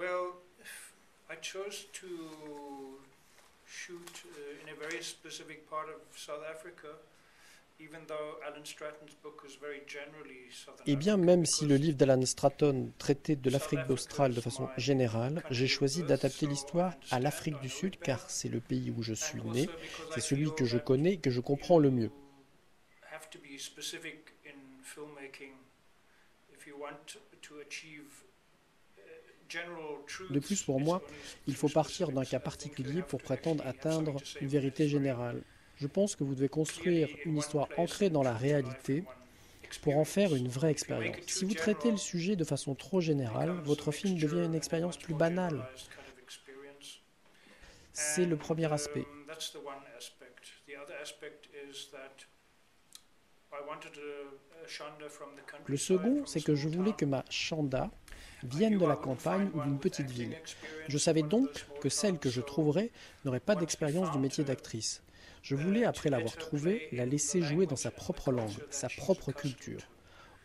Well, I chose to shoot in a very specific part of South Africa, even though Alan Stratton's book is very generally Southern Eh bien, African, même si le because livre d'Alan Stratton traitait de South l'Afrique Africa australe de is façon my générale, j'ai country of choisi birth, d'adapter so I l'histoire à understand, l'Afrique I du know Sud it car better, c'est le pays où je and suis né, also because I c'est celui feel que je that connais et que je comprends le mieux. you have to be specific in filmmaking if you want to achieve general De plus, truths. pour It's moi, only il through faut partir d'un specifics. cas I think you particulier have pour to prétendre actually have something atteindre to say une about vérité history. générale. Je pense que vous devez construire Clearly, une in one histoire place ancrée and dans la true to life in réalité one pour en faire experience. une vraie If you make expérience. it Si too vous traitez le general, sujet de façon trop it générale, becomes a votre film mixture devient une and a expérience much plus more banale. generalized kind of experience. C'est le And premier aspect. that's the one aspect. The other aspect is that I wanted a Shonda from the Le countryside, second, from a c'est que small je voulais town. que ma Chanda I vienne knew de I la wouldn't campagne find ou one d'une with petite acting ville. Je experience in savais one of donc those small que celle towns, que je so trouverais n'aurait pas once we d'expérience du found métier her, d'actrice. Je voulais, to après let l'avoir her trouvée, play la in the laisser jouer dans language sa and the propre langue, culture that sa she's propre accustomed to. culture.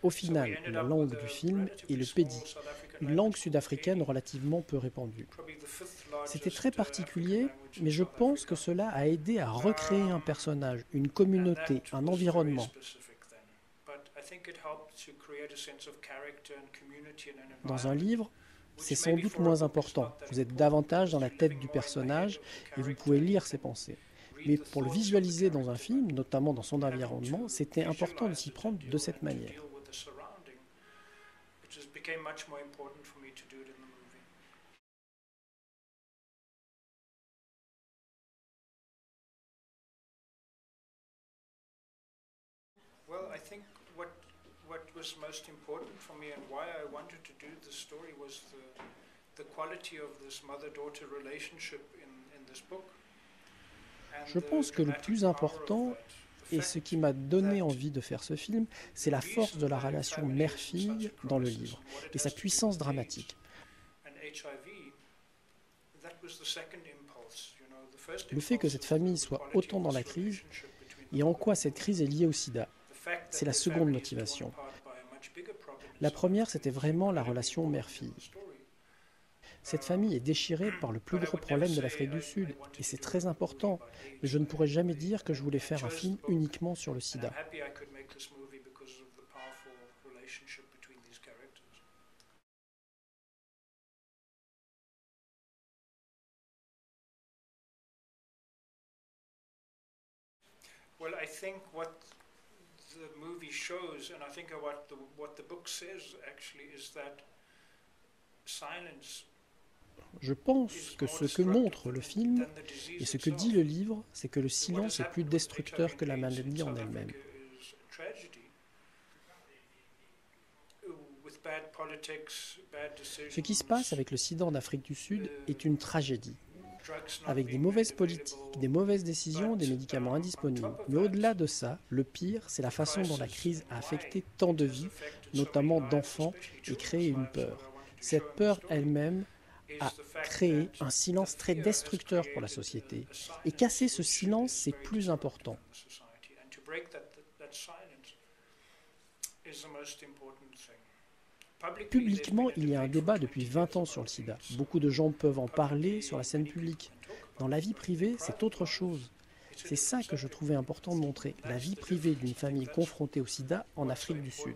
Au So we final, ended la up with langue du a film est relatively le small Pedi, South African une langue language called sud-africaine Pedi, relativement peu répandue. probably the fifth C'était largest très African particulier, language in mais je South pense que Africa. cela a aidé à recréer un Um, personnage, une and communauté, that un was very environnement. specific then. But I think it helped to create a sense of character and community and an Dans un environment, livre, c'est which sans maybe doute for a moins book is important. not that Vous êtes important davantage dans because la you're tête living du more in the head personnage of the et vous character pouvez and you lire ses can pensées. read Mais the pour le thoughts of the visualiser dans un character, but film, notamment dans son having to environnement, c'était important de visualize s'y it and prendre de cette manière. deal with the surrounding, it just became much more important for me to do it in the movie. Well, I think what was most important for me and why I wanted to do this story was the quality of this mother-daughter relationship in this book and Je the pense que le dramatic plus power of important, that. The et ce fact qui m'a donné that envie de faire ce film, c'est the la force reason de la that a relation family is in such mère-fille a dans le crisis livre, and what it et sa has to do puissance with AIDS dramatique. and HIV, that was the second impulse. You know, the first Le fait que impulse cette is famille the soit quality autant of dans la this crise relationship between et the en mother quoi and cette daughter. crise est liée au sida. The fact C'est that la the seconde family is torn motivation. apart by a much bigger problem in La South première, Africa c'était is vraiment la incredibly relation important in mère-fille. the story. Cette famille est déchirée par le plus But I gros would never problème de say l'Afrique du I Sud, wanted et to c'est do très a movie important, about mais AIDS. je ne pourrais jamais dire que je voulais I faire un chose film the book, uniquement sur le and sida. I'm happy I could make this movie because of the powerful relationship between these characters. Well, I think what the movie shows, and I think what the book says actually, is that silence Je pense is que more ce que montre destructive le film than the disease et ce que itself. dit le livre, c'est que le What silence has est plus happened with HIV destructeur que la and AIDS in maladie en South elle-même. Africa is a tragedy. With bad politics, bad Ce qui se passe decisions, avec le sida en Afrique du Sud est une tragédie, drugs not avec des being mauvaises made politiques, available. des mauvaises décisions, des But médicaments on indisponibles. top of Mais that, au-delà de ça, le pire, c'est la the façon dont la crisis crise and a why affecté tant it de has vies, affected so many notamment lives, d'enfants, especially et children's créé une lives, what peur. I wanted to show Cette in the peur story elle-même a is the fact créé that un the silence très fear has destructeur pour la created société. a Et casser silence ce which silence, is c'est very plus destructive important. in the society. And to break that silence is the most important thing. Publiquement, il y a un débat depuis 20 ans sur le sida. Beaucoup de gens peuvent en parler sur la scène publique. Dans la vie privée, c'est autre chose. C'est ça que je trouvais important de montrer, la vie privée d'une famille confrontée au sida en Afrique du Sud.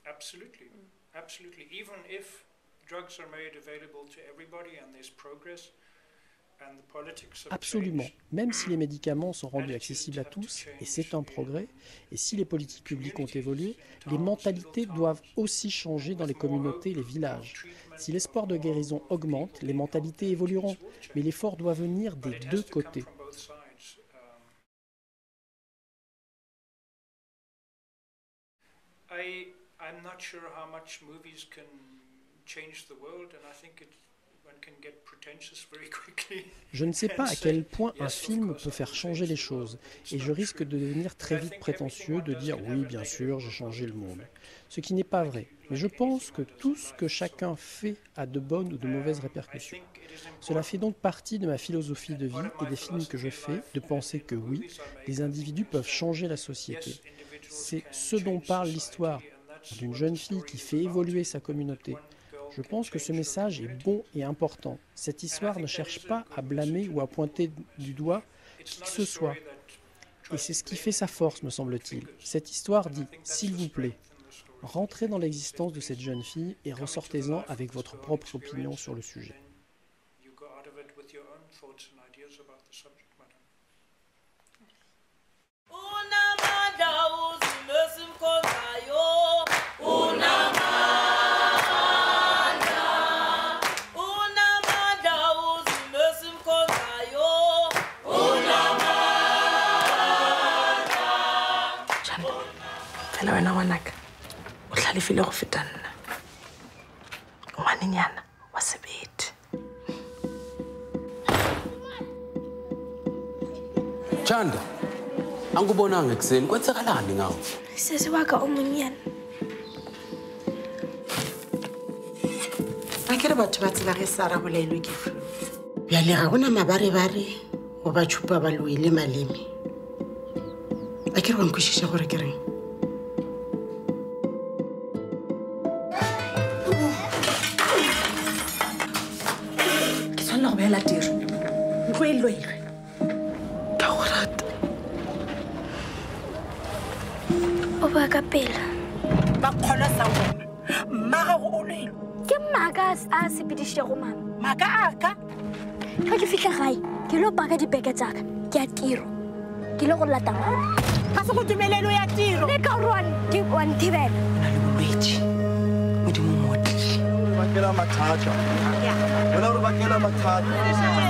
Absolutely, absolutely. Even if drugs are made available to everybody and there's progress and the politics have Absolument. changed, Même si les médicaments sont rendus accessibles à tous, et c'est un progrès, et si les politiques publiques ont évolué, les mentalités doivent aussi changer dans les communautés et les villages. Si l'espoir de guérison augmente, les mentalités évolueront, mais l'effort doit venir des deux côtés. I'm not sure how much movies can change the world, and I think when Je ne sais pas à quel point un film peut faire changer les choses, et je risque de devenir très vite prétentieux, de dire « oui, bien sûr, j'ai changé le monde ». Ce qui n'est pas vrai, mais je pense que tout ce que chacun fait a de bonnes ou de mauvaises répercussions. Cela fait donc partie de ma philosophie de vie et des films que je fais, de penser que oui, les individus peuvent changer la société. C'est ce dont parle l'histoire, d'une jeune fille qui fait évoluer sa communauté. Je pense que ce message est bon et important. Cette histoire ne cherche pas à blâmer ou à pointer du doigt qui que ce soit. Et c'est ce qui fait sa force, me semble-t-il. Cette histoire dit « s'il vous plaît ». Rentrez dans l'existence de cette jeune fille et ressortez-en avec votre propre opinion sur le sujet. File go feta nna ngwanenyana wa sebete. Chanda, angikubonanga ekseni kwenzakalani ngawo? Sesi waka omonyana. Akere batho ba tsela ge Sara bolailwe ke flu. Bjale ga gona mabarebare go ba tshupa ba loile maleme. Akere wa nkwishisha gore ke reng? La tiro ntlo e loile ka go rata O ba ka pela ba kgona sa bona mmaga go o loile ke maaka a sepedisitšego mama maaka aka ga ke fitlha gae ke lo paka dibeke tsaka ke a tiro ke le go lata mama ga se go tumelelo ya tiro le ka gore wa nthibela na le bolwetse modimo motlile bakela mathata wena re bakela mathata